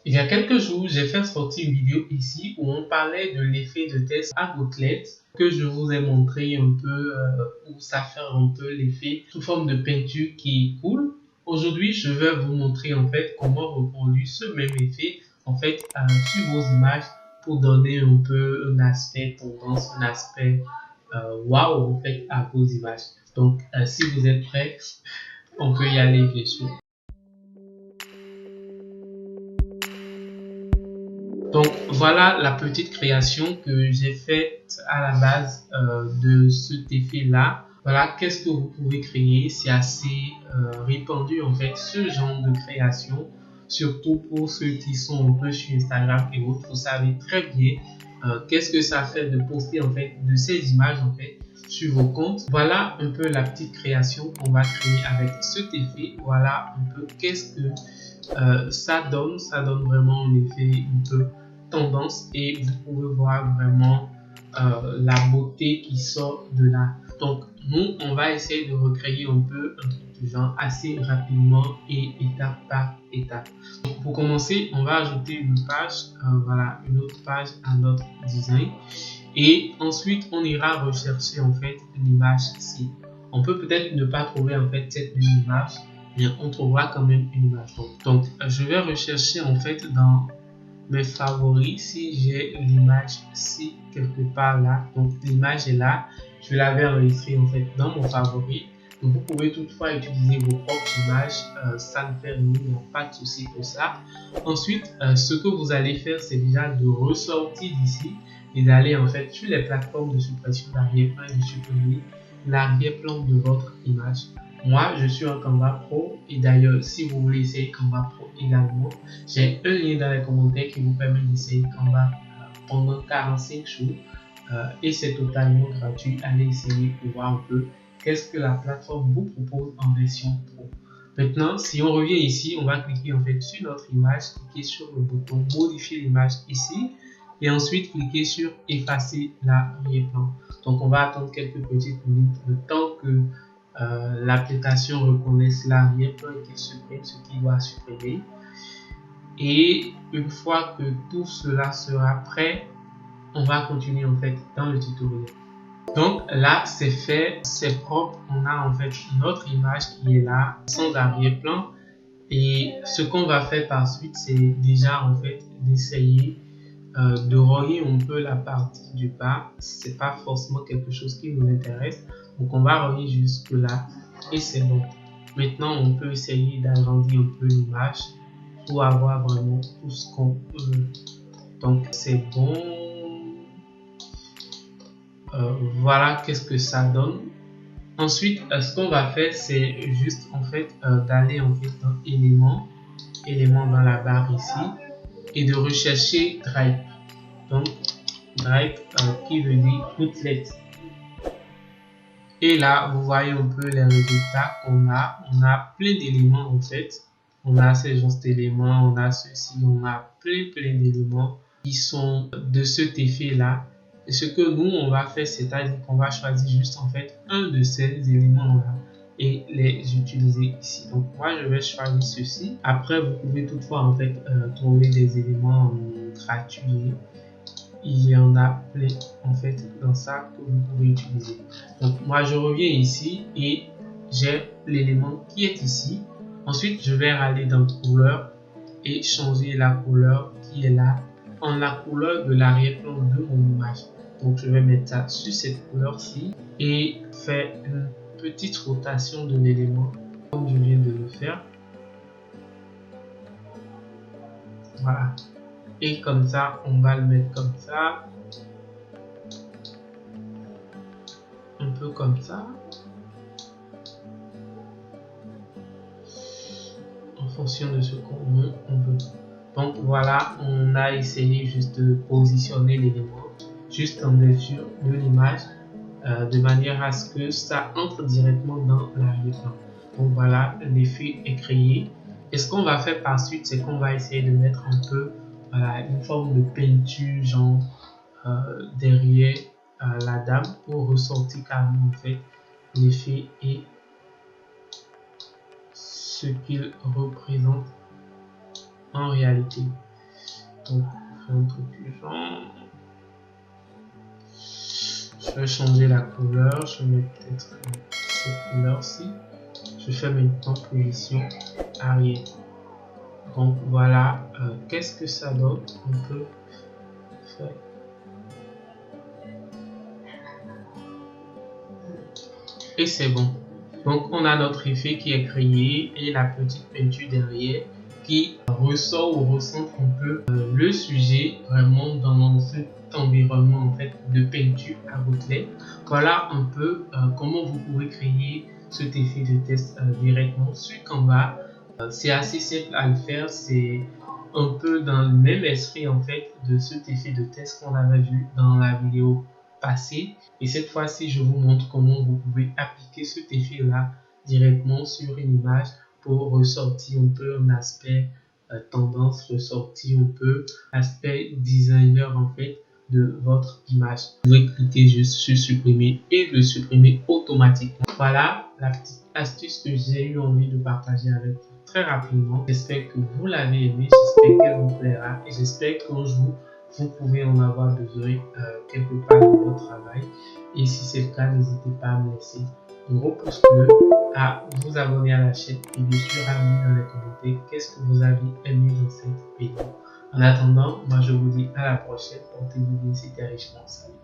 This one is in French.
Il y a quelques jours, j'ai fait sortir une vidéo ici où on parlait de l'effet de test à gouttelette que je vous ai montré un peu où ça fait un peu l'effet sous forme de peinture qui coule. Aujourd'hui, je vais vous montrer en fait comment reproduire ce même effet en fait sur vos images pour donner un peu un aspect tendance, un aspect waouh en fait à vos images. Donc, si vous êtes prêts, on peut y aller bien sûr. Donc voilà la petite création que j'ai faite à la base de cet effet là. Voilà, qu'est-ce que vous pouvez créer, c'est assez répandu en fait ce genre de création, surtout pour ceux qui sont un peu sur Instagram et autres. Vous savez très bien qu'est-ce que ça fait de poster en fait de ces images en fait sur vos comptes. Voilà un peu la petite création qu'on va créer avec cet effet. Voilà un peu qu'est-ce que ça donne vraiment un effet un peu tendance et vous pouvez voir vraiment la beauté qui sort de là. Donc nous on va essayer de recréer un peu un truc du genre assez rapidement et étape par étape. Donc, pour commencer, on va ajouter une page, voilà, une autre page à notre design et ensuite on ira rechercher en fait l'image ici. On peut peut-être ne pas trouver en fait cette même image, mais on trouvera quand même une image. Donc je vais rechercher en fait dans mes favoris si j'ai l'image ici quelque part là. Donc l'image est là, je l'avais enregistrée en fait dans mon favori. Donc vous pouvez toutefois utiliser vos propres images, ça ne fait rien, il n'y a pas de souci pour ça. Ensuite, ce que vous allez faire, c'est déjà de ressortir d'ici et d'aller en fait sur les plateformes de suppression d'arrière-plan et de supprimer l'arrière-plan de votre image. Moi, je suis en Canva Pro et d'ailleurs, si vous voulez essayer Canva Pro également, j'ai un lien dans les commentaires qui vous permet d'essayer Canva pendant 45 jours et c'est totalement gratuit. Allez essayer pour voir un peu qu'est-ce que la plateforme vous propose en version Pro. Maintenant, si on revient ici, on va cliquer en fait sur notre image, cliquer sur le bouton modifier l'image ici et ensuite cliquer sur effacer l'arrière-plan. Donc on va attendre quelques petites minutes le temps que l'application reconnaisse l'arrière-plan et qu'il supprime ce qu'il doit supprimer. Et une fois que tout cela sera prêt, on va continuer en fait dans le tutoriel. Donc là c'est fait, c'est propre, on a en fait notre image qui est là sans arrière-plan et ce qu'on va faire par suite c'est déjà en fait d'essayer de relier un peu la partie du bas. C'est pas forcément quelque chose qui nous intéresse, donc on va relier jusque là et c'est bon. Maintenant on peut essayer d'agrandir un peu l'image pour avoir vraiment tout ce qu'on veut. Donc c'est bon. Voilà qu'est-ce que ça donne. Ensuite, ce qu'on va faire, c'est juste en fait d'aller en fait dans éléments dans la barre ici et de rechercher Drive. Donc Drive qui veut dire Quizlet. Et là, vous voyez un peu les résultats qu'on a. On a plein d'éléments en fait. On a ces genres d'éléments, on a ceci, on a plein d'éléments qui sont de cet effet là. Et ce que nous on va faire, c'est-à-dire qu'on va choisir juste en fait un de ces éléments là et les utiliser ici. Donc moi je vais choisir ceci. Après vous pouvez toutefois en fait trouver des éléments gratuits. Il y en a plein en fait dans ça que vous pouvez utiliser. Donc moi je reviens ici et j'ai l'élément qui est ici. Ensuite je vais aller dans couleur et changer la couleur qui est là en la couleur de l'arrière-plan de mon image. Donc je vais mettre ça sur cette couleur-ci et faire une petite rotation de l'élément comme je viens de le faire. Voilà. Et comme ça, on va le mettre comme ça. Un peu comme ça. En fonction de ce qu'on veut. Donc voilà, on a essayé juste de positionner l'élément juste en dessous de l'image de manière à ce que ça entre directement dans l'arrière-plan. Donc voilà, l'effet est créé. Et ce qu'on va faire par suite, c'est qu'on va essayer de mettre un peu voilà, une forme de peinture genre derrière la dame pour ressortir carrément en fait l'effet et ce qu'il représente en réalité. Donc, on fait un truc du genre. Je vais changer la couleur. Je vais mettre peut-être cette couleur-ci. Je fais maintenant position arrière. Donc voilà, qu'est-ce que ça donne? On peut faire. Et c'est bon. Donc on a notre effet qui est créé et la petite peinture derrière qui ressort ou recentre un peu le sujet vraiment dans cet environnement en fait de peinture à gouttelettes. Voilà un peu comment vous pouvez créer cet effet de test directement sur Canva. C'est assez simple à le faire, c'est un peu dans le même esprit en fait de cet effet de test qu'on avait vu dans la vidéo passée. Et cette fois-ci, je vous montre comment vous pouvez appliquer cet effet-là directement sur une image pour ressortir un peu un aspect tendance, ressortir un peu aspect designer en fait de votre image. Vous pouvez cliquer juste sur supprimer et le supprimer automatiquement. Voilà la petite astuce que j'ai eu envie de partager avec vous très rapidement. J'espère que vous l'avez aimé, j'espère qu'elle vous plaira et j'espère qu'un jour vous pouvez en avoir besoin quelque part dans votre travail. Et si c'est le cas, n'hésitez pas à me laisser un gros pouce bleu, à vous abonner à la chaîne et bien sûr à me dire dans les commentaires qu'est-ce que vous avez aimé dans cette vidéo. En attendant, moi je vous dis à la prochaine. Portez-vous bien, c'était Richemont. Salut.